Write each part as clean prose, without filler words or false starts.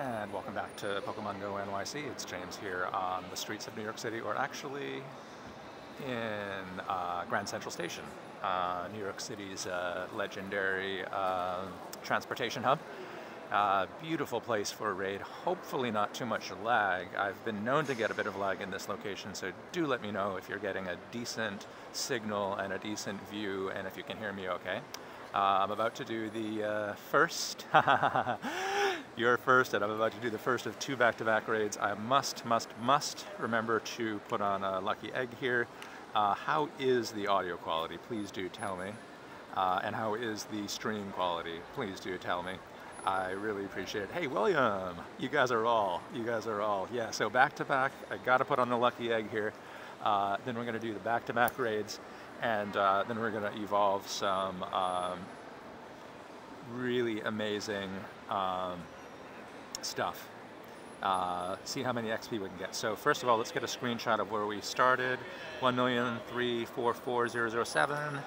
And welcome back to Pokemon Go NYC. It's James here on the streets of New York City, or actually in Grand Central Station, New York City's legendary transportation hub. Beautiful place for a raid, hopefully not too much lag. I've been known to get a bit of lag in this location, so do let me know if you're getting a decent signal and a decent view, and if you can hear me okay. I'm about to do the first, you're first, and I'm about to do the first of 2 back-to-back raids. I must remember to put on a lucky egg here. How is the audio quality? Please do tell me. And how is the stream quality? Please do tell me. I really appreciate it. Hey, William, you guys are all. Yeah, so back-to-back, I gotta put on the lucky egg here. Then we're gonna do the back-to-back raids. And then we're going to evolve some really amazing stuff. See how many XP we can get. So first of all, let's get a screenshot of where we started. 1,344,007.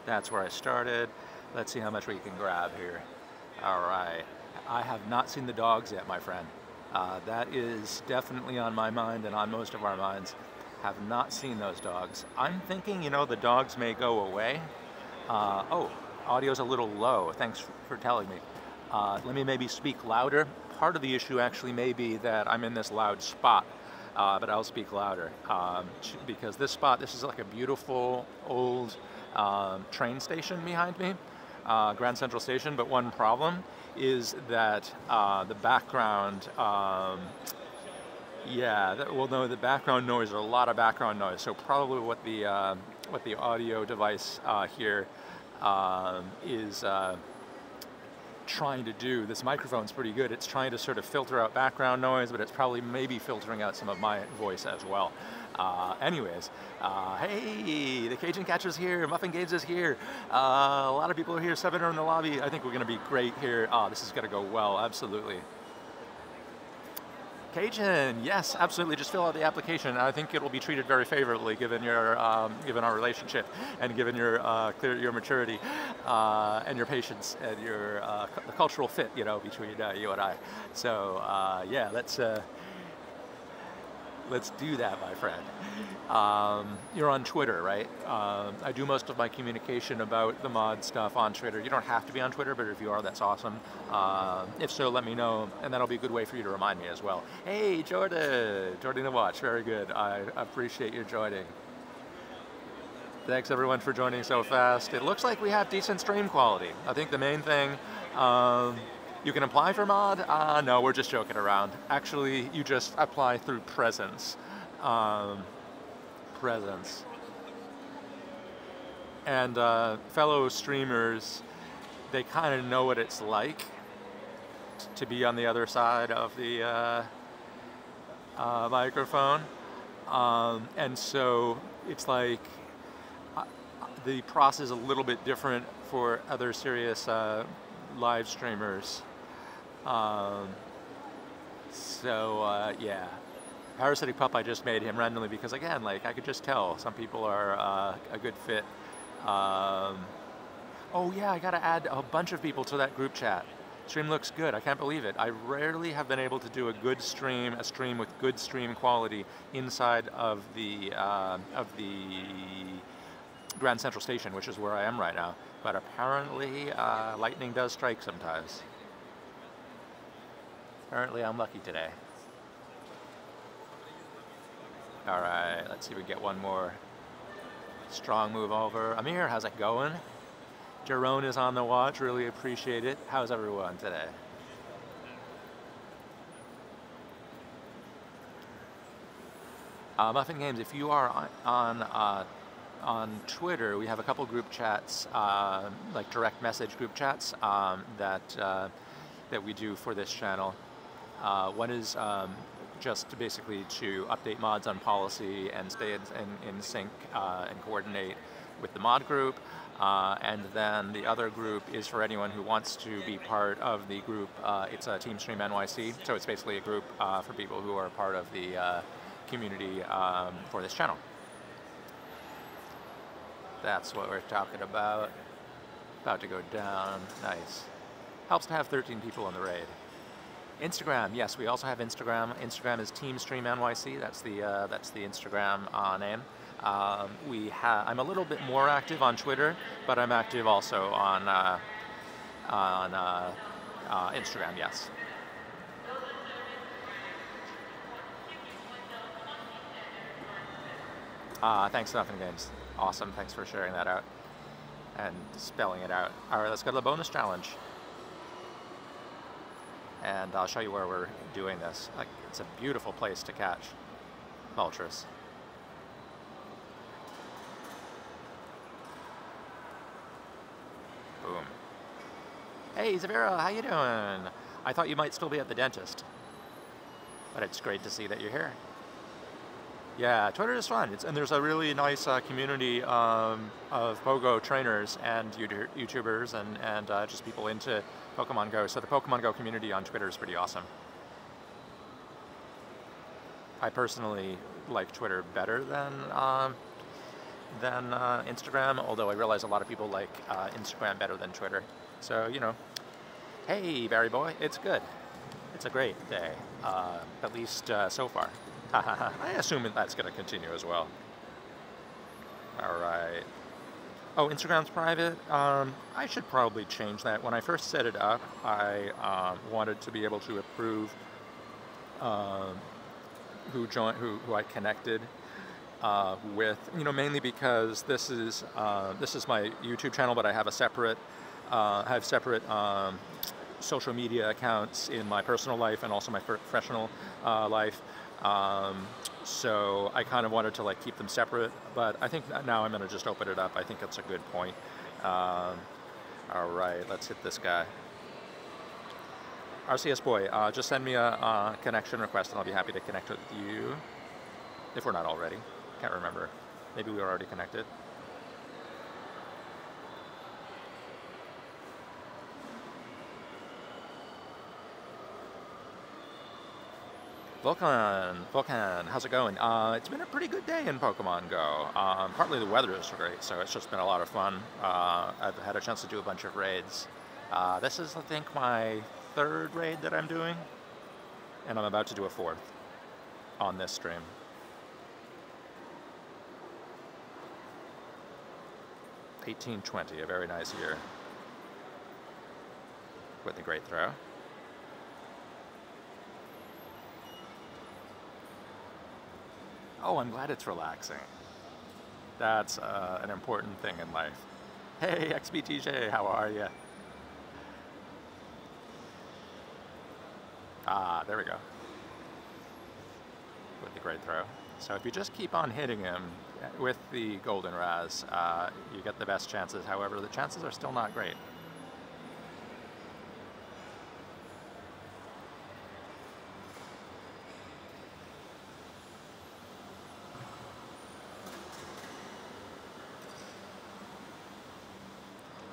That's where I started. Let's see how much we can grab here. All right. I have not seen the dogs yet, my friend. That is definitely on my mind and on most of our minds. Have not seen those dogs. I'm thinking, you know, the dogs may go away. Oh, audio's a little low. Thanks for telling me. Let me maybe speak louder. Part of the issue actually may be that I'm in this loud spot, but I'll speak louder. Because this is like a beautiful old train station behind me, Grand Central Station, but one problem is that the background, the background noise, or a lot of background noise. So probably what the audio device here is trying to do. This microphone's pretty good. It's trying to sort of filter out background noise, but it's probably maybe filtering out some of my voice as well. Anyways, hey, the Cajun Catcher's here, Muffin Games is here, a lot of people are here, 7 are in the lobby. I think we're going to be great here. This is going to go well, absolutely. Cajun, yes, absolutely, just fill out the application. I think it will be treated very favorably given your, given our relationship, and given your your maturity, and your patience, and your the cultural fit, you know, between you and I. So yeah, let's do that, my friend. You're on Twitter, right? I do most of my communication about the mod stuff on Twitter. You don't have to be on Twitter, but if you are, that's awesome. If so, let me know, and that'll be a good way for you to remind me as well. Hey, Jordan the Watch, very good. I appreciate you joining. Thanks everyone for joining so fast. It looks like we have decent stream quality. I think the main thing, you can apply for mod? No, we're just joking around. Actually, you just apply through presence. And fellow streamers, they kind of know what it's like to be on the other side of the microphone. And so it's like the process is a little bit different for other serious live streamers. Yeah, Parasitic Pup, I just made him randomly because, again, like, I could just tell some people are a good fit. Oh yeah, I gotta add a bunch of people to that group chat. Stream looks good, I can't believe it. I rarely have been able to do a good stream, a stream with good stream quality inside of the Grand Central Station, which is where I am right now. But apparently, lightning does strike sometimes. Apparently, I'm lucky today. All right, let's see if we get one more strong move over. Amir, how's it going? Jerome is on the watch, really appreciate it. How's everyone today? Muffin Games, if you are on Twitter, we have a couple group chats, like direct message group chats that we do for this channel. One is just basically to update mods on policy and stay in sync and coordinate with the mod group. And then the other group is for anyone who wants to be part of the group. It's a Team Stream NYC, so it's basically a group for people who are part of the community for this channel. That's what we're talking about. About to go down. Nice. Helps to have 13 people in the raid. Instagram, yes, we also have Instagram. Instagram is TeamStreamNYC. That's the Instagram name. I'm a little bit more active on Twitter, but I'm active also on Instagram. Yes. Thanks, Nothing Games. Awesome. Thanks for sharing that out and spelling it out. All right, let's go to the bonus challenge. And I'll show you where we're doing this. Like, it's a beautiful place to catch vultures. Boom. Hey, Zavira, how you doing? I thought you might still be at the dentist, but it's great to see that you're here. Yeah, Twitter is fun. And there's a really nice community of Pogo trainers and YouTubers and just people into Pokemon Go. So the Pokemon Go community on Twitter is pretty awesome. I personally like Twitter better than Instagram, although I realize a lot of people like Instagram better than Twitter. So, you know, hey, Barry Boy, it's good. It's a great day, at least so far. I assume that's going to continue as well. All right. Oh, Instagram's private. I should probably change that. When I first set it up, I wanted to be able to approve who I connected with. You know, mainly because this is my YouTube channel, but I have a separate social media accounts in my personal life and also my professional life. So I kind of wanted to like keep them separate, but I think now I'm going to just open it up. I think that's a good point. All right, let's hit this guy. RCS Boy, just send me a connection request and I'll be happy to connect with you, if we're not already. Can't remember. Maybe we were already connected. Vulcan, how's it going? It's been a pretty good day in Pokemon Go. Partly the weather is great, so it's just been a lot of fun. I've had a chance to do a bunch of raids. This is, I think, my third raid that I'm doing, and I'm about to do a fourth on this stream. $18.20, a very nice year. With a great throw. Oh, I'm glad it's relaxing. That's an important thing in life. Hey, XBTJ, how are you? Ah, there we go. With the great throw. So if you just keep on hitting him with the Golden Raz, you get the best chances. However, the chances are still not great.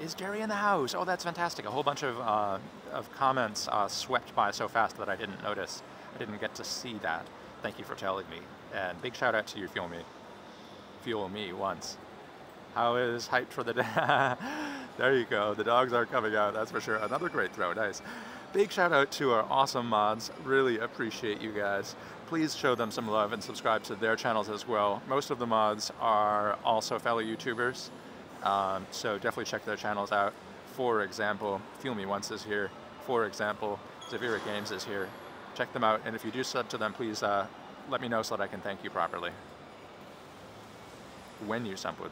Is Jerry in the house? Oh, that's fantastic. A whole bunch of comments swept by so fast that I didn't notice. I didn't get to see that. Thank you for telling me. And big shout out to you, Fuel Me. Fuel Me once. How is hyped for the day? There you go. The dogs are coming out, that's for sure. Another great throw, nice. Big shout out to our awesome mods. Really appreciate you guys. Please show them some love and subscribe to their channels as well. Most of the mods are also fellow YouTubers. So definitely check their channels out. For example, Fuel Me Once is here. For example, Zavira Games is here. Check them out, and if you do sub to them, please let me know so that I can thank you properly. When you sub to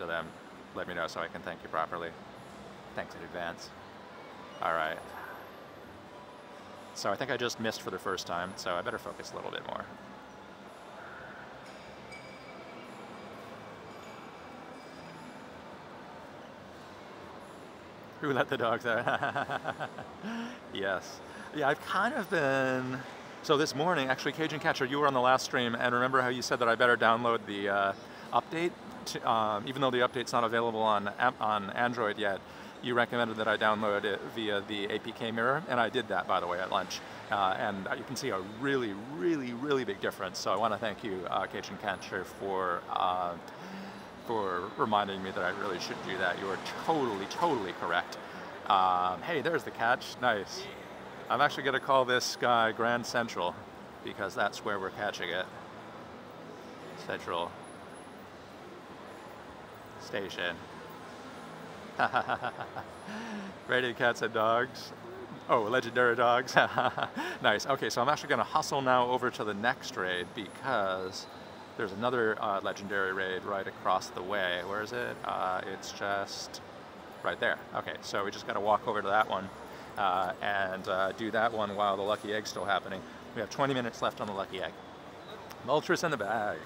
them, let me know so I can thank you properly. Thanks in advance. All right. So I think I just missed for the first time, so I better focus a little bit more. Who let the dogs out? Yes. Yeah, I've kind of been... So this morning, actually, Cajun Catcher, you were on the last stream, and remember how you said that I better download the update? Even though the update's not available on Android yet, you recommended that I download it via the APK mirror, and I did that, by the way, at lunch. And you can see a really, really, really big difference. So I want to thank you, Cajun Catcher, for reminding me that I really should do that. You are totally, totally correct. Hey, there's the catch. Nice. I'm actually going to call this guy Grand Central because that's where we're catching it. Central Station. Rated cats and dogs. Oh, legendary dogs. Nice. Okay, so I'm actually going to hustle now over to the next raid because there's another legendary raid right across the way. Where is it? It's just right there. Okay, so we just got to walk over to that one and do that one while the lucky egg's still happening. We have 20 minutes left on the lucky egg. Moltres in the bag.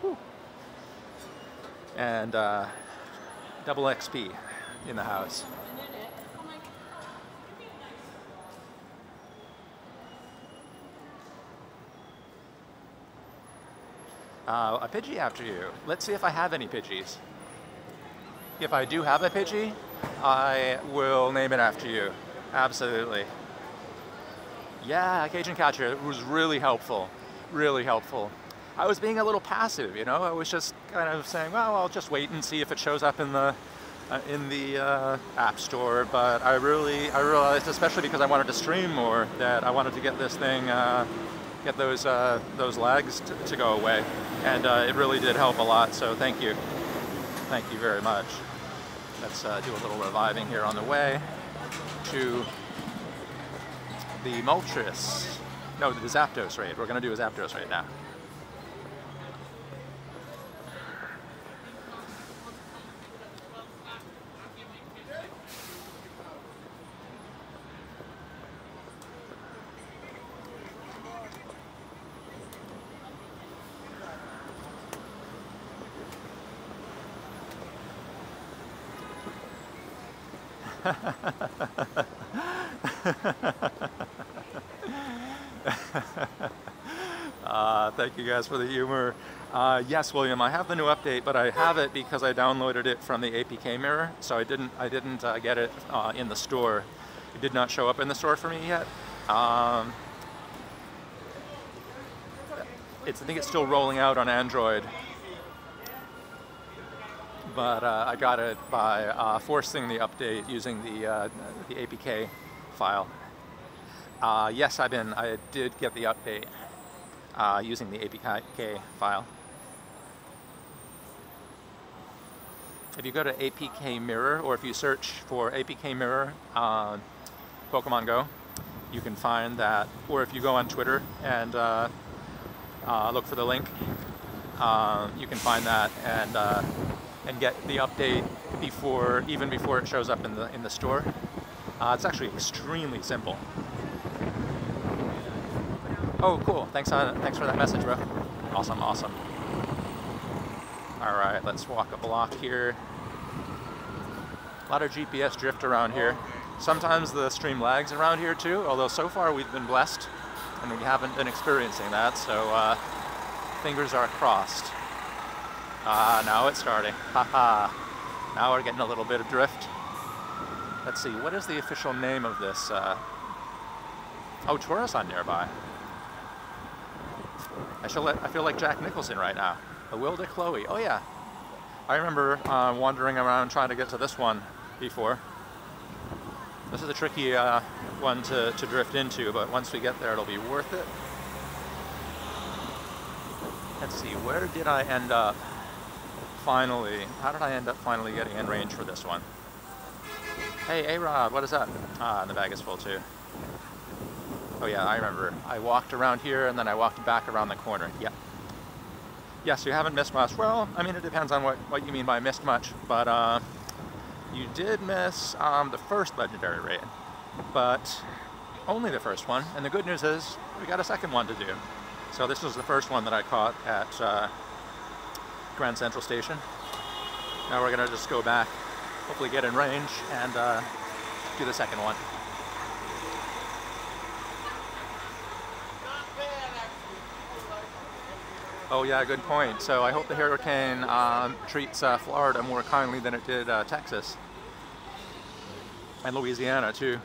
Whew. And double XP in the house. A Pidgey after you. Let's see if I have any Pidgeys. If I do have a Pidgey, I will name it after you. Absolutely. Yeah, Cajun Catcher. It was really helpful. Really helpful. I was being a little passive, you know. I was just kind of saying, well, I'll just wait and see if it shows up in the App Store. But I realized, especially because I wanted to stream more, that I wanted to get this thing, get those lags to go away, and it really did help a lot. So thank you very much. Let's do a little reviving here on the way to the Moltres. No, the Zapdos raid. We're going to do a Zapdos raid now. Thank you guys for the humor. Yes, William, I have the new update, but I have it because I downloaded it from the APK mirror, so I didn't get it in the store. It did not show up in the store for me yet. I think it's still rolling out on Android, but I got it by forcing the update using the APK file. Yes, I did get the update using the APK file. If you go to APK Mirror, or if you search for APK Mirror Pokemon Go, you can find that. Or if you go on Twitter and look for the link, you can find that and get the update even before it shows up in the store. It's actually extremely simple. Oh, cool. Thanks for that message, bro. Awesome, awesome. All right, let's walk a block here. A lot of GPS drift around here. Sometimes the stream lags around here too, although so far we've been blessed and we haven't been experiencing that, so fingers are crossed. Now it's starting. Haha. Now we're getting a little bit of drift. Let's see, what is the official name of this? Oh, Taurus nearby. I feel like Jack Nicholson right now. The Will to Chloe. Oh yeah. I remember wandering around trying to get to this one before. This is a tricky one to drift into, but once we get there, it'll be worth it. Let's see, where did I end up finally? How did I end up finally getting in range for this one? Hey, A-Rod, what is that? And the bag is full too. Oh yeah, I remember. I walked around here and then I walked back around the corner. Yep. Yes, you haven't missed much. Well, I mean, it depends on what you mean by missed much, but you did miss the first legendary raid, but only the first one. And the good news is we got a second one to do. So this was the first one that I caught at Grand Central Station. Now we're gonna just go back, hopefully get in range, and do the second one. Oh yeah, good point. So I hope the hurricane treats Florida more kindly than it did Texas. And Louisiana too.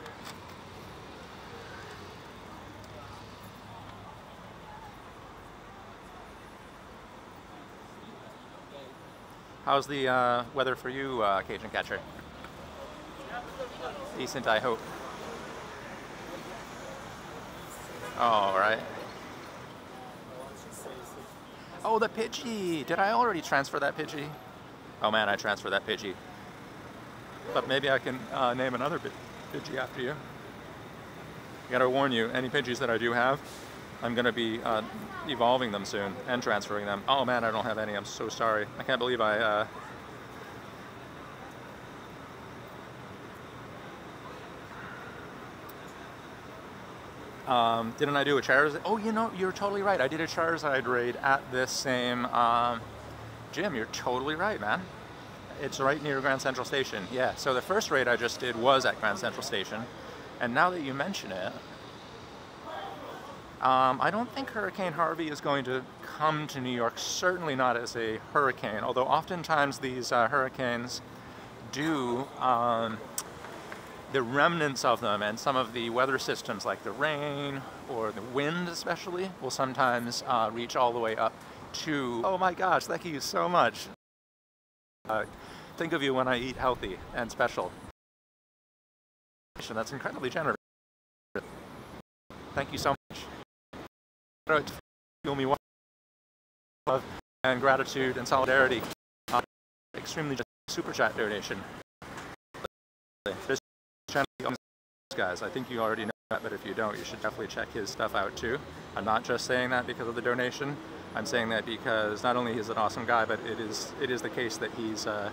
How's the weather for you, Cajun Catcher? Decent, I hope. All right. Oh, the Pidgey! Did I already transfer that Pidgey? Oh man, I transferred that Pidgey. But maybe I can name another Pidgey after you. I gotta warn you, any Pidgeys that I do have, I'm gonna be evolving them soon and transferring them. Oh man, I don't have any. I'm so sorry. I can't believe I didn't I do a Charizard? Oh, you know, you're totally right. I did a Charizard raid at this same gym. You're totally right, man. It's right near Grand Central Station. Yeah, so the first raid I just did was at Grand Central Station. And now that you mention it, I don't think Hurricane Harvey is going to come to New York, certainly not as a hurricane, although oftentimes these hurricanes do, the remnants of them and some of the weather systems like the rain or the wind especially will sometimes reach all the way up to, oh my gosh, thank you so much. Think of you when I eat healthy and special. That's incredibly generous. Thank you so much. Feel me love and gratitude and solidarity. Extremely just super chat donation. This channel, guys, I think you already know that, but if you don't, you should definitely check his stuff out too. I'm not just saying that because of the donation. I'm saying that because not only is he an awesome guy, but it is the case that he's a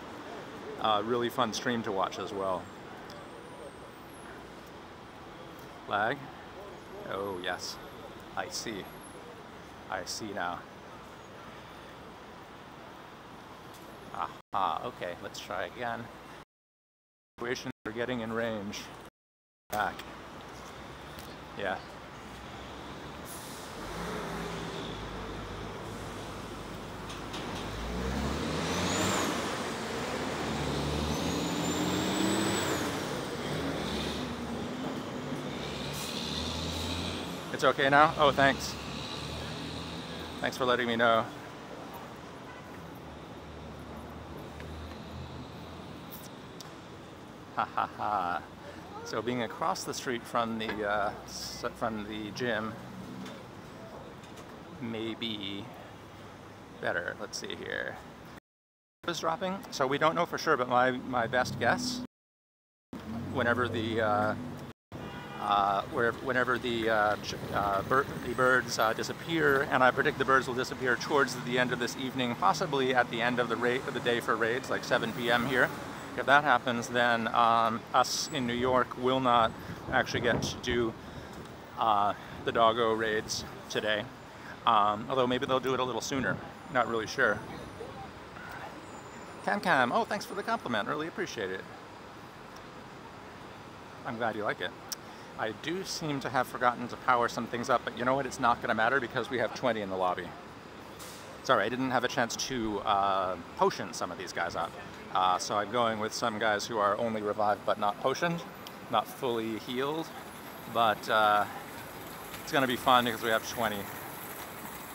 really fun stream to watch as well. Lag? Oh yes, I see. I see now. Aha, okay, let's try again. Situations are getting in range. Back. Yeah. It's okay now? Oh, thanks. Thanks for letting me know. Ha ha ha. So being across the street from the gym may be better. Let's see here. Is dropping, so we don't know for sure, but my best guess, whenever the birds disappear, and I predict the birds will disappear towards the end of this evening, possibly at the end of the day for raids, like 7 p.m. here. If that happens, then us in New York will not actually get to do the doggo raids today. Although maybe they'll do it a little sooner. Not really sure. Cam, oh, thanks for the compliment. Really appreciate it. I'm glad you like it. I do seem to have forgotten to power some things up, but you know what? It's not going to matter because we have 20 in the lobby. Sorry, I didn't have a chance to potion some of these guys up. So I'm going with some guys who are only revived but not potioned, not fully healed. But it's going to be fun because we have 20.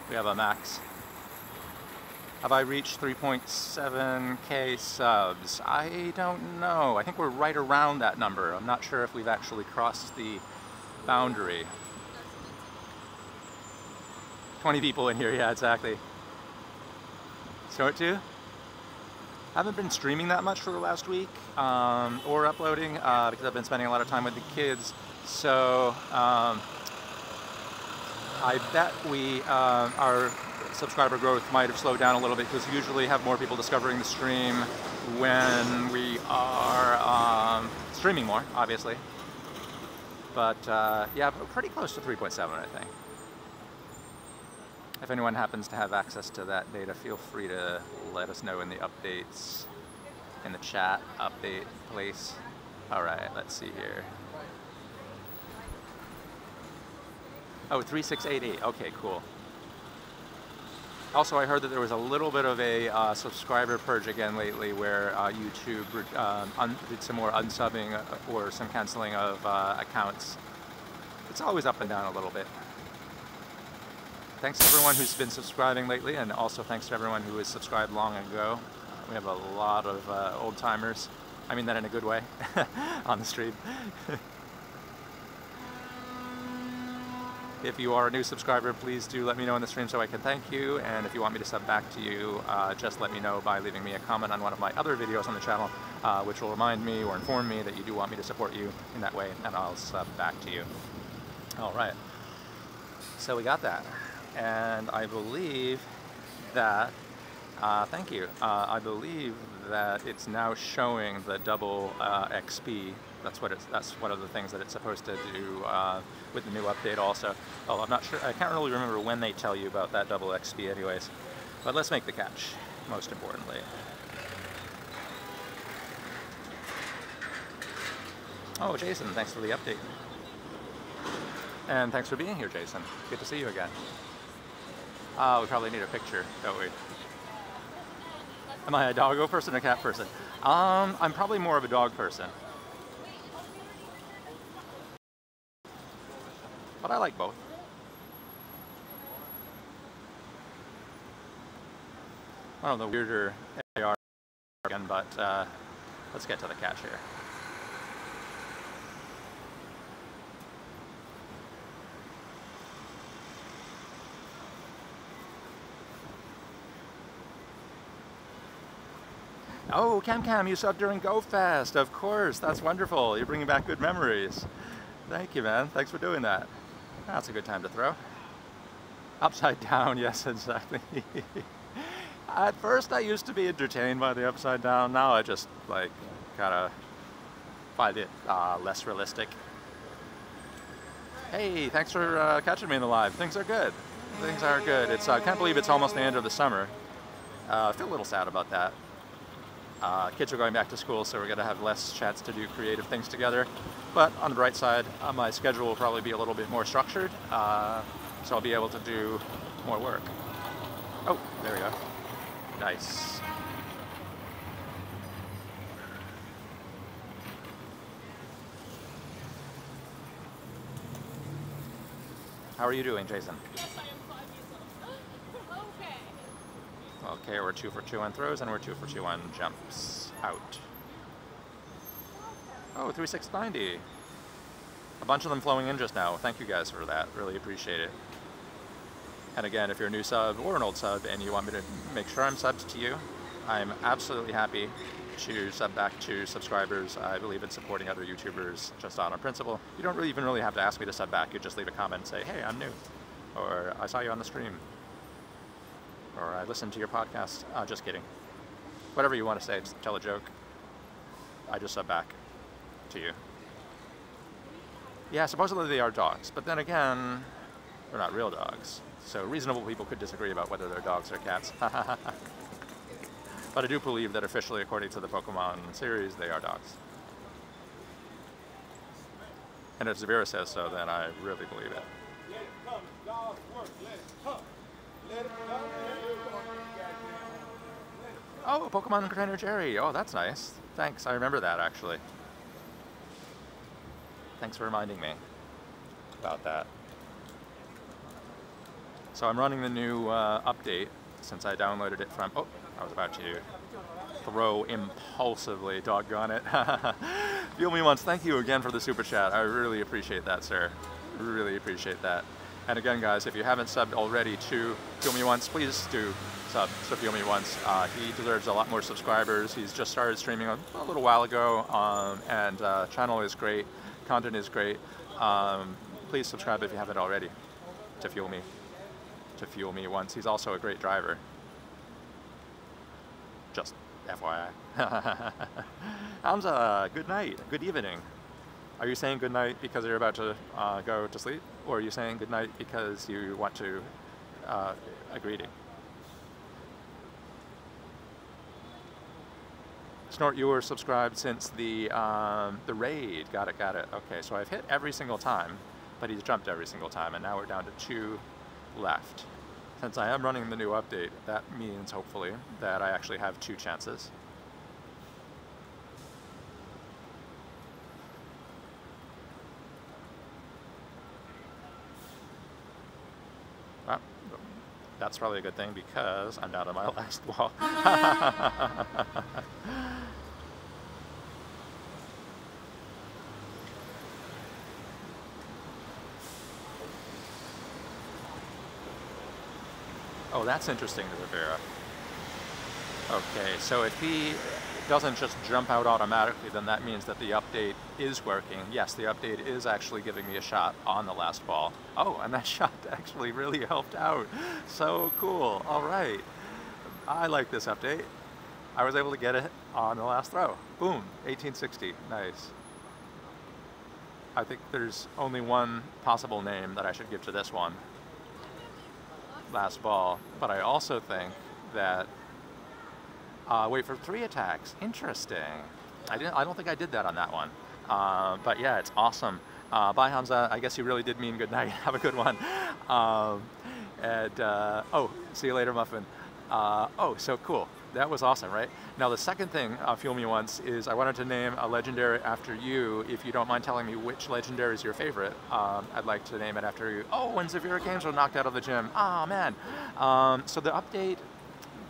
We have a max. Have I reached 3.7k subs? I don't know. I think we're right around that number. I'm not sure if we've actually crossed the boundary. 20 people in here, yeah, exactly. Show it to? I haven't been streaming that much for the last week, or uploading, because I've been spending a lot of time with the kids. So I bet our subscriber growth might have slowed down a little bit because we usually have more people discovering the stream when we are streaming more, obviously. But yeah, pretty close to 3.7, I think. If anyone happens to have access to that data, feel free to let us know in the updates, in the chat update place. All right, let's see here. Oh, 3688, okay, cool. Also, I heard that there was a little bit of a subscriber purge again lately where YouTube did some more unsubbing or some canceling of accounts. It's always up and down a little bit. Thanks to everyone who's been subscribing lately, and also thanks to everyone who was subscribed long ago. We have a lot of old timers. I mean that in a good way on the stream. If you are a new subscriber, please do let me know in the stream so I can thank you. And if you want me to sub back to you, just let me know by leaving me a comment on one of my other videos on the channel, which will remind me or inform me that you do want me to support you in that way, and I'll sub back to you. All right. So we got that. And I believe that, thank you. I believe that it's now showing the double XP. That's one of the things that it's supposed to do with the new update also. Oh, I'm not sure, I can't really remember when they tell you about that double XP anyways. But let's make the catch, most importantly. Oh, Jason, thanks for the update. And thanks for being here, Jason. Good to see you again. We probably need a picture, don't we? Am I a doggo person or cat person? I'm probably more of a dog person. But I like both. One of the weirder AR again, but let's get to the catch here. Oh, Cam, you subbed during GoFest, of course. That's wonderful. You're bringing back good memories. Thank you, man. Thanks for doing that. That's a good time to throw. Upside down, yes, exactly. At first, I used to be entertained by the upside down. Now I just, like, kind of find it less realistic. Hey, thanks for catching me in the live. Things are good. Things are good. It's I can't believe it's almost the end of the summer. I feel a little sad about that. Kids are going back to school, so we're going to have less chance to do creative things together. But on the bright side, my schedule will probably be a little bit more structured, so I'll be able to do more work. Oh, there we go. Nice. How are you doing, Jason? Yes, I am 5 years old. Okay. Okay, we're 2 for 2 on throws, and we're 2 for 2 on jumps out. Oh, 3690. A bunch of them flowing in just now. Thank you guys for that. Really appreciate it. And again, if you're a new sub or an old sub and you want me to make sure I'm subbed to you, I'm absolutely happy to sub back to subscribers. I believe in supporting other YouTubers just on a principle. You don't even really have to ask me to sub back. You just leave a comment and say, hey, I'm new. Or I saw you on the stream. Or I listened to your podcast. Just kidding. Whatever you want to say, just tell a joke. I just sub back to you. Yeah, supposedly they are dogs, but then again, they're not real dogs. So reasonable people could disagree about whether they're dogs or cats. But I do believe that officially, according to the Pokemon series, they are dogs. And if Zavira says so, then I really believe it. Let it come, God's work. Let it come. Let it come. Oh, Pokemon Trainer Jerry. Oh, that's nice. Thanks. I remember that, actually. Thanks for reminding me about that. So I'm running the new update since I downloaded it from... Oh, I was about to throw impulsively. Doggone it. Feel Me Once. Thank you again for the super chat. I really appreciate that, sir. Really appreciate that. And again, guys, if you haven't subbed already to Feel Me Once, please do sub to Feel Me Once. He deserves a lot more subscribers. He's just started streaming a little while ago, and channel is great. Content is great. Please subscribe if you haven't already to Fuel Me Once. He's also a great driver. Just FYI. Hamza, good night, good evening. Are you saying good night because you're about to go to sleep? Or are you saying good night because you want to a greeting? Snort, you were subscribed since the raid. Got it. Okay, so I've hit every single time, but he's jumped every single time, and now we're down to 2 left. Since I am running the new update, that means, hopefully, that I actually have 2 chances. Well, that's probably a good thing because I'm down to my last wall. Oh, that's interesting to Rivera. Okay, so if he doesn't just jump out automatically, then that means that the update is working. Yes, the update is actually giving me a shot on the last ball. Oh, and that shot actually really helped out. So cool. All right. I like this update. I was able to get it on the last throw. Boom, 1860. Nice. I think there's only one possible name that I should give to this one. Last ball. But I also think that wait for 3 attacks. Interesting. I don't think I did that on that one. But yeah, it's awesome. Bye, Hamza. I guess you really did mean good night. Have a good one. Oh, see you later, Muffin. Oh, so cool. That was awesome, right? Now the second thing, Fuel Me Once, is I wanted to name a legendary after you. If you don't mind telling me which legendary is your favorite, I'd like to name it after you. Oh, when Severe Games were knocked out of the gym. Ah, man. So the update.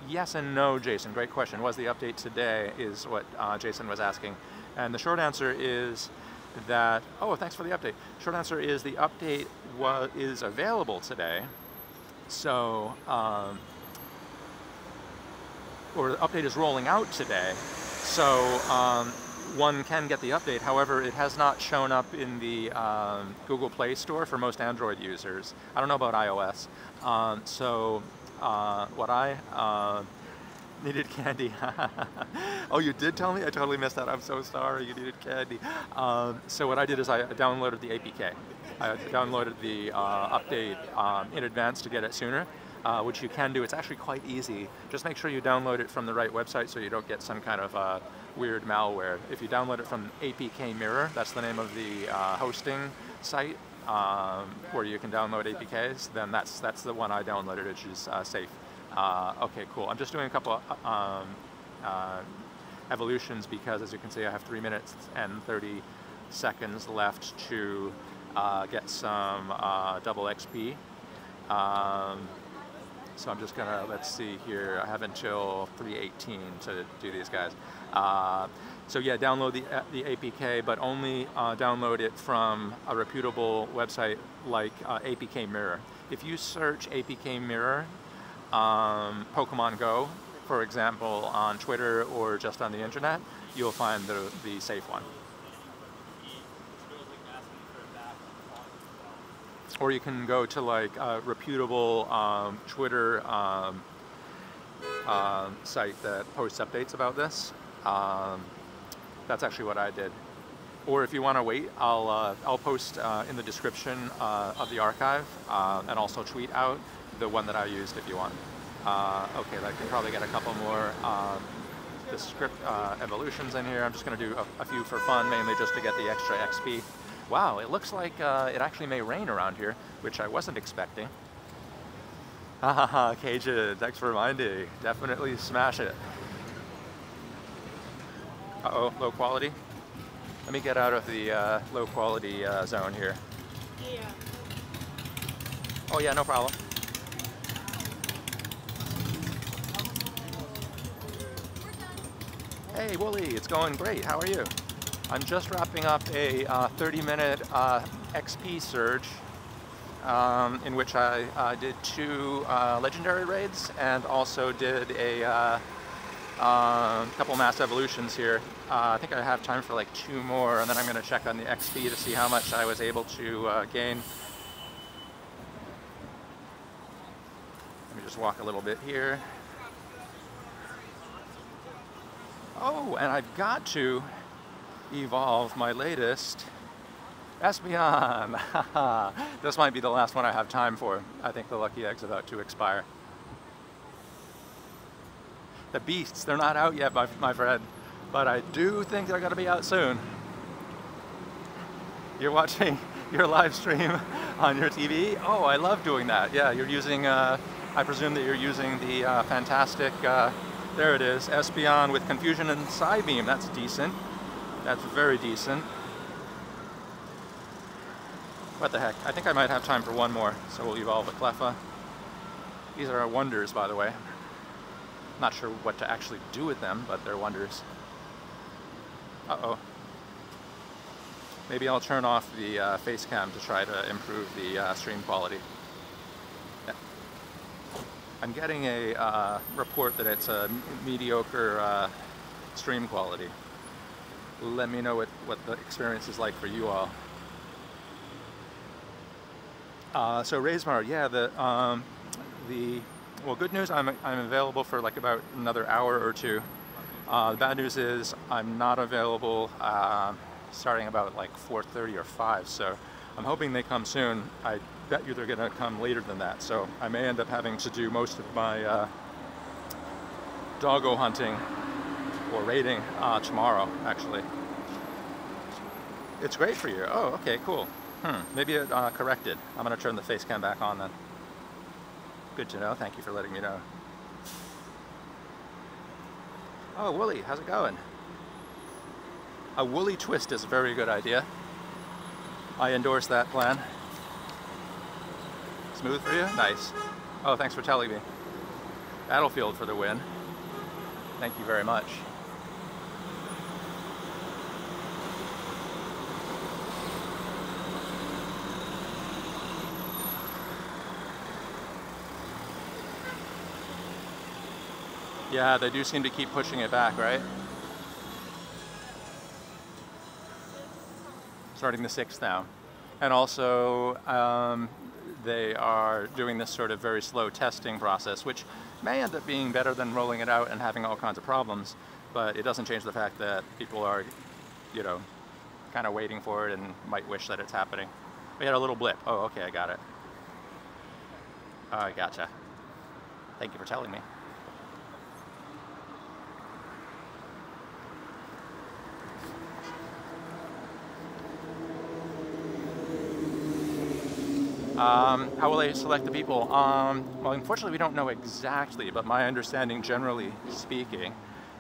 Yes and no, Jason. Great question. Was the update today is what Jason was asking. And the short answer is that, oh, thanks for the update. Short answer is the update is available today. So, or the update is rolling out today. So one can get the update. However, it has not shown up in the Google Play Store for most Android users. I don't know about iOS. What I needed candy. Oh, you did tell me? I totally missed that. I'm so sorry. You needed candy. So what I did is I downloaded the APK. I downloaded the update in advance to get it sooner, which you can do. It's actually quite easy. Just make sure you download it from the right website so you don't get some kind of weird malware. If you download it from APK Mirror, that's the name of the hosting site, where you can download APKs, then that's the one I downloaded, which is safe. Okay, cool. I'm just doing a couple evolutions because, as you can see, I have 3 minutes and 30 seconds left to get some double XP. So I'm just gonna, let's see here, I have until 3:18 to do these guys. So yeah, download the APK, but only download it from a reputable website like APK Mirror. If you search APK Mirror, Pokemon Go, for example, on Twitter or just on the internet, you'll find the safe one. Or you can go to like a reputable Twitter site that posts updates about this. That's actually what I did. Or if you want to wait, I'll post in the description of the archive and also tweet out the one that I used if you want. Okay, I can probably get a couple more the script evolutions in here. I'm just going to do a few for fun, mainly just to get the extra XP. Wow, it looks like it actually may rain around here, which I wasn't expecting. Haha, Cajun, thanks for reminding. Definitely smash it. Uh-oh, low quality. Let me get out of the low quality zone here. Yeah. Oh yeah, no problem. Hey, Wooly, it's going great. How are you? I'm just wrapping up a 30-minute XP surge in which I did 2 legendary raids and also did a couple mass evolutions here. I think I have time for like 2 more, and then I'm going to check on the XP to see how much I was able to gain. Let me just walk a little bit here. Oh, and I've got to evolve my latest Espeon. This might be the last one I have time for. I think the lucky egg's about to expire. The beasts, they're not out yet, my friend, but I do think they're going to be out soon. You're watching your live stream on your TV? Oh, I love doing that. Yeah, you're using, I presume that you're using the fantastic, there it is, Espeon with Confusion and Psybeam. That's decent. That's very decent. What the heck? I think I might have time for one more, so we'll evolve a Cleffa. These are wonders, by the way. Not sure what to actually do with them, but they're wonders. Uh-oh. Maybe I'll turn off the face cam to try to improve the stream quality. Yeah. I'm getting a report that it's a mediocre stream quality. Let me know what the experience is like for you all. So Raismar, yeah, well, good news, I'm available for like about another hour or two. The bad news is I'm not available starting about like 4:30 or 5, so I'm hoping they come soon. I bet you they're going to come later than that, so I may end up having to do most of my doggo hunting or raiding tomorrow, actually. It's great for you. Oh, okay, cool. Maybe it corrected. I'm going to turn the face cam back on then. Good to know. Thank you for letting me know. Oh, Wooly, how's it going? A woolly twist is a very good idea. I endorse that plan. Smooth for you? Nice. Oh, thanks for telling me. Battlefield for the win. Thank you very much. Yeah, they do seem to keep pushing it back, right? Starting the 6th now. And also, they are doing this sort of very slow testing process, which may end up being better than rolling it out and having all kinds of problems, but it doesn't change the fact that people are, you know, kind of waiting for it and might wish that it's happening. We had a little blip. Oh, okay, I got it. Oh, I gotcha. Thank you for telling me. How will they select the people? Well, unfortunately, we don't know exactly, but my understanding, generally speaking,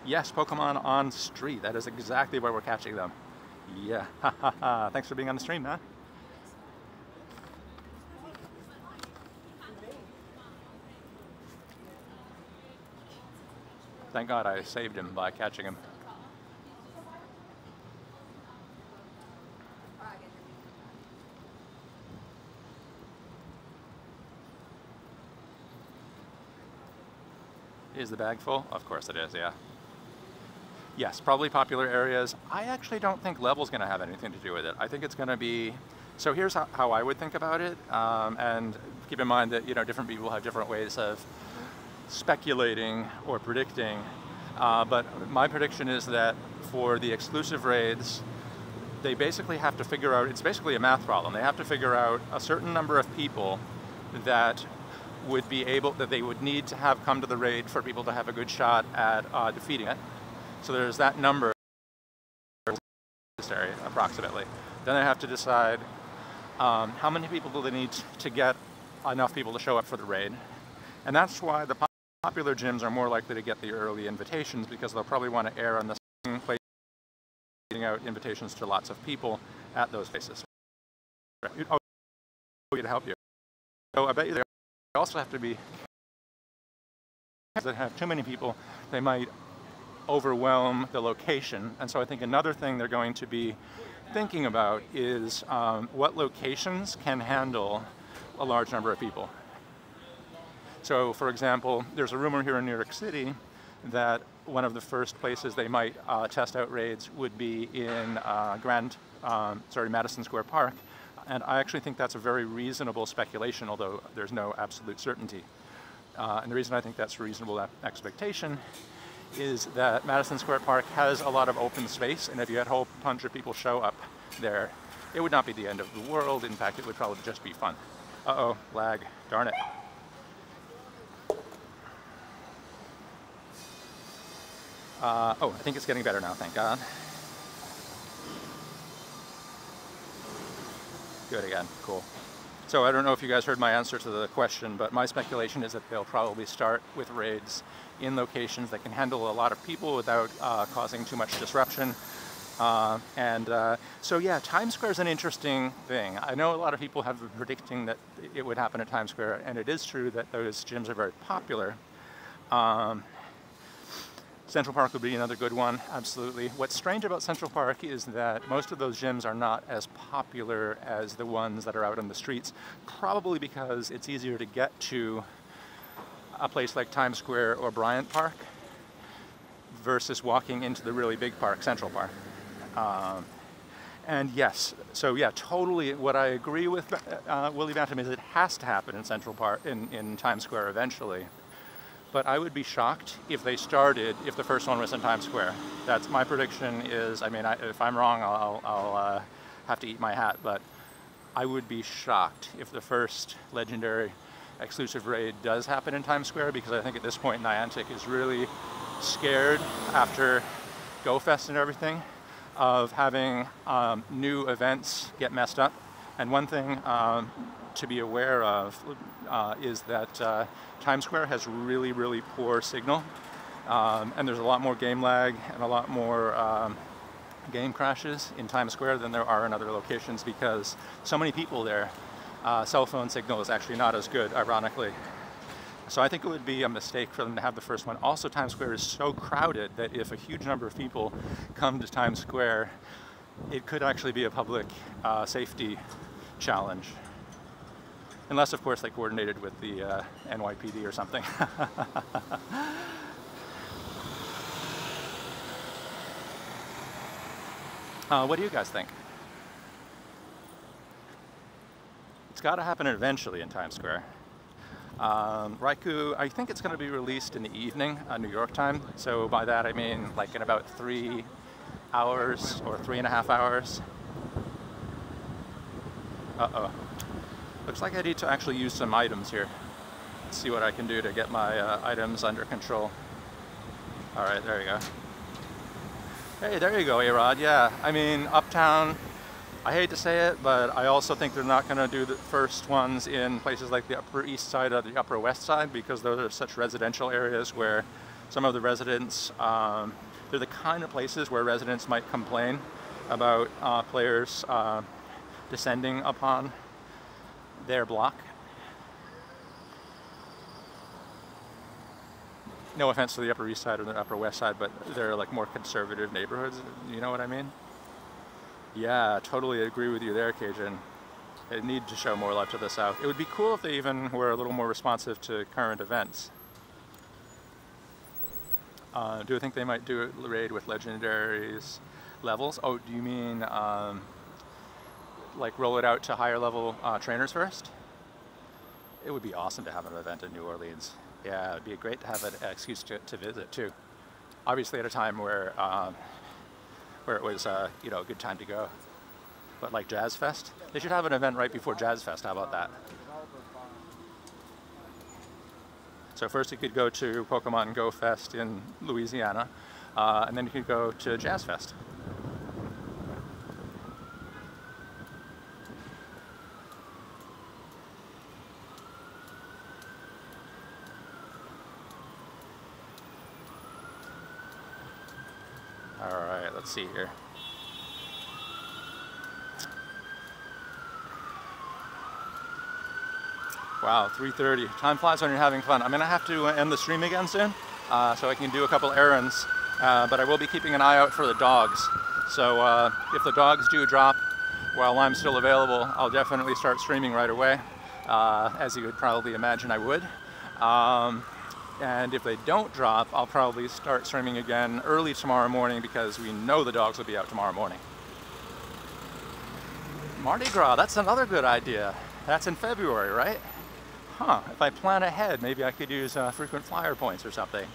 yes, Pokemon on street. That is exactly where we're catching them. Yeah. Thanks for being on the stream, man. Thank God I saved him by catching him. Is the bag full? Of course it is, yeah. Yes, probably popular areas. I actually don't think level's going to have anything to do with it. I think it's going to be... So here's how I would think about it, and keep in mind that, you know, different people have different ways of speculating or predicting, but my prediction is that for the exclusive raids, they basically have to figure out, it's basically a math problem. They have to figure out a certain number of people that would be able, that they would need to have come to the raid for people to have a good shot at defeating it. So there's that number necessary, approximately. Then they have to decide how many people do they need to get enough people to show up for the raid. And that's why the popular gyms are more likely to get the early invitations, because they'll probably want to err on the same place, giving out invitations to lots of people at those places. Oh, to help you. So I bet you they also have to be, that have too many people, they might overwhelm the location. And so I think another thing they're going to be thinking about is what locations can handle a large number of people. So for example, there's a rumor here in New York City that one of the first places they might test out raids would be in Madison Square Park. And I actually think that's a very reasonable speculation, although there's no absolute certainty. And the reason I think that's a reasonable expectation is that Madison Square Park has a lot of open space, and if you had a whole bunch of people show up there, it would not be the end of the world. In fact, it would probably just be fun. Uh-oh, lag, darn it. Oh, I think it's getting better now, thank God. Good again, cool. So I don't know if you guys heard my answer to the question, but my speculation is that they'll probably start with raids in locations that can handle a lot of people without causing too much disruption. So yeah, Times Square is an interesting thing. I know a lot of people have been predicting that it would happen at Times Square, and it is true that those gyms are very popular. Central Park would be another good one, absolutely. What's strange about Central Park is that most of those gyms are not as popular as the ones that are out on the streets, probably because it's easier to get to a place like Times Square or Bryant Park versus walking into the really big park, Central Park. And yes, so yeah, totally what I agree with Willie Bantam is it has to happen in Central Park, in Times Square eventually. But I would be shocked if they started, if the first one was in Times Square. That's my prediction is, I mean, if I'm wrong, I'll have to eat my hat, but I would be shocked if the first legendary exclusive raid does happen in Times Square, because I think at this point Niantic is really scared after GoFest and everything of having new events get messed up. And one thing to be aware of is that Times Square has really, really poor signal, and there's a lot more game lag and a lot more game crashes in Times Square than there are in other locations, because so many people there, cell phone signal is actually not as good, ironically. So I think it would be a mistake for them to have the first one. Also, Times Square is so crowded that if a huge number of people come to Times Square, it could actually be a public safety challenge. Unless, of course, they coordinated with the NYPD or something. What do you guys think? It's got to happen eventually in Times Square. Raikou, I think it's going to be released in the evening, New York time. So by that I mean like in about 3 hours or 3.5 hours. Uh-oh. Looks like I need to actually use some items here. Let's see what I can do to get my items under control. Alright, there you go. Hey, there you go, A-Rod. Yeah, I mean, Uptown, I hate to say it, but I also think they're not going to do the first ones in places like the Upper East Side or the Upper West Side, because those are such residential areas where some of the residents, they're the kind of places where residents might complain about players descending upon their block. No offense to the Upper East Side or the Upper West Side, but they're like more conservative neighborhoods, you know what I mean? Yeah, totally agree with you there, Cajun. They need to show more love to the South. It would be cool if they even were a little more responsive to current events. Do I think they might do a raid with legendaries levels? Oh, do you mean like roll it out to higher level trainers first? It would be awesome to have an event in New Orleans. Yeah, it'd be great to have an excuse to visit too. Obviously at a time where it was you know, a good time to go. But like Jazz Fest, they should have an event right before Jazz Fest. How about that? So first you could go to Pokemon Go Fest in Louisiana, and then you could go to Jazz Fest. All right, let's see here. Wow, 3:30. Time flies when you're having fun. I'm gonna have to end the stream again soon, so I can do a couple errands, but I will be keeping an eye out for the dogs. So if the dogs do drop while I'm still available, I'll definitely start streaming right away, as you would probably imagine I would. And if they don't drop, I'll probably start streaming again early tomorrow morning, because we know the dogs will be out tomorrow morning. Mardi Gras, that's another good idea. That's in February, right? Huh, if I plan ahead, maybe I could use frequent flyer points or something.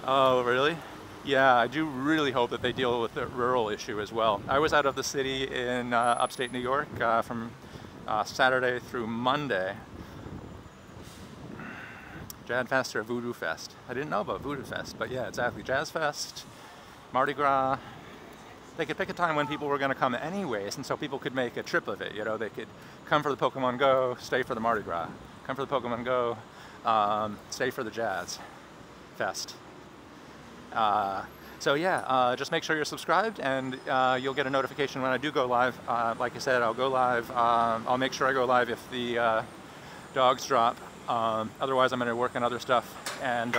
Oh, really? Yeah, I do really hope that they deal with the rural issue as well. I was out of the city in upstate New York from Saturday through Monday. Jazz Fest or Voodoo Fest? I didn't know about Voodoo Fest, but yeah, exactly. Jazz Fest, Mardi Gras. They could pick a time when people were going to come anyways, and so people could make a trip of it. You know, they could come for the Pokemon Go, stay for the Mardi Gras. Come for the Pokemon Go, stay for the Jazz Fest. So yeah, just make sure you're subscribed, and you'll get a notification when I do go live. Like I said, I'll go live. I'll make sure I go live if the dogs drop. Otherwise, I'm going to work on other stuff and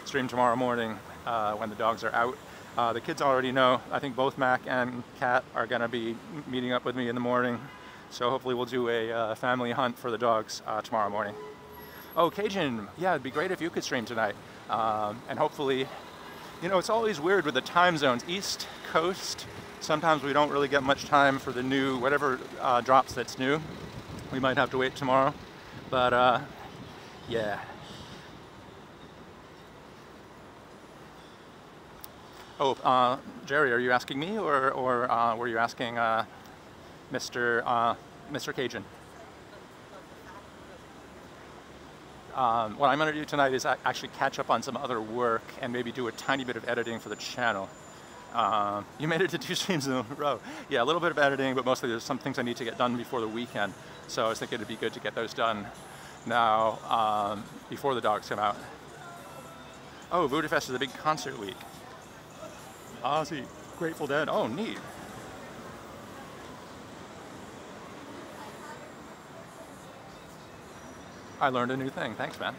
stream tomorrow morning when the dogs are out. The kids already know. I think both Mac and Kat are going to be meeting up with me in the morning. So hopefully we'll do a family hunt for the dogs tomorrow morning. Oh, Cajun, yeah, it'd be great if you could stream tonight. And hopefully, you know, it's always weird with the time zones. East Coast, sometimes we don't really get much time for the new, whatever drops that's new. We might have to wait tomorrow. But yeah. Oh, Jerry, are you asking me, or were you asking Mr. Cajun? What I'm going to do tonight is actually catch up on some other work and maybe do a tiny bit of editing for the channel. You made it to 2 streams in a row. Yeah, a little bit of editing, but mostly there's some things I need to get done before the weekend. So I was thinking it'd be good to get those done now before the dogs come out. Oh, Voodoo Fest is a big concert week. Ozzy, Grateful Dead. Oh, neat. I learned a new thing. Thanks, man.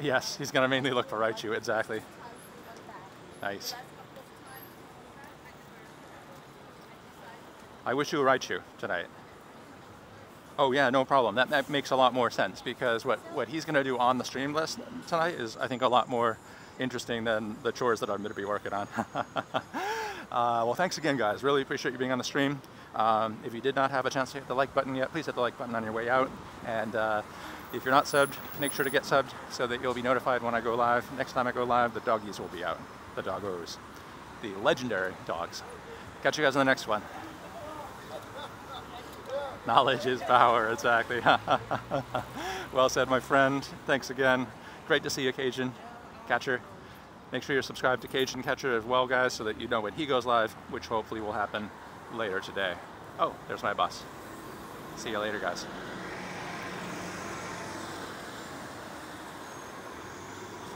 Yes, he's going to mainly look for Raichu, exactly. Nice. I wish you a Raichu tonight. Oh yeah, no problem. That makes a lot more sense, because what he's going to do on the stream list tonight is, I think, a lot more interesting than the chores that I'm going to be working on. Well, thanks again, guys. Really appreciate you being on the stream. If you did not have a chance to hit the like button yet, please hit the like button on your way out. And if you're not subbed, make sure to get subbed so that you'll be notified when I go live. Next time I go live, the doggies will be out. The doggos. The legendary dogs. Catch you guys in the next one. Knowledge is power, exactly. Well said, my friend. Thanks again. Great to see you, Cajun Catcher. Make sure you're subscribed to Cajun Catcher as well, guys, so that you know when he goes live, which hopefully will happen later today. Oh, there's my bus. See you later, guys.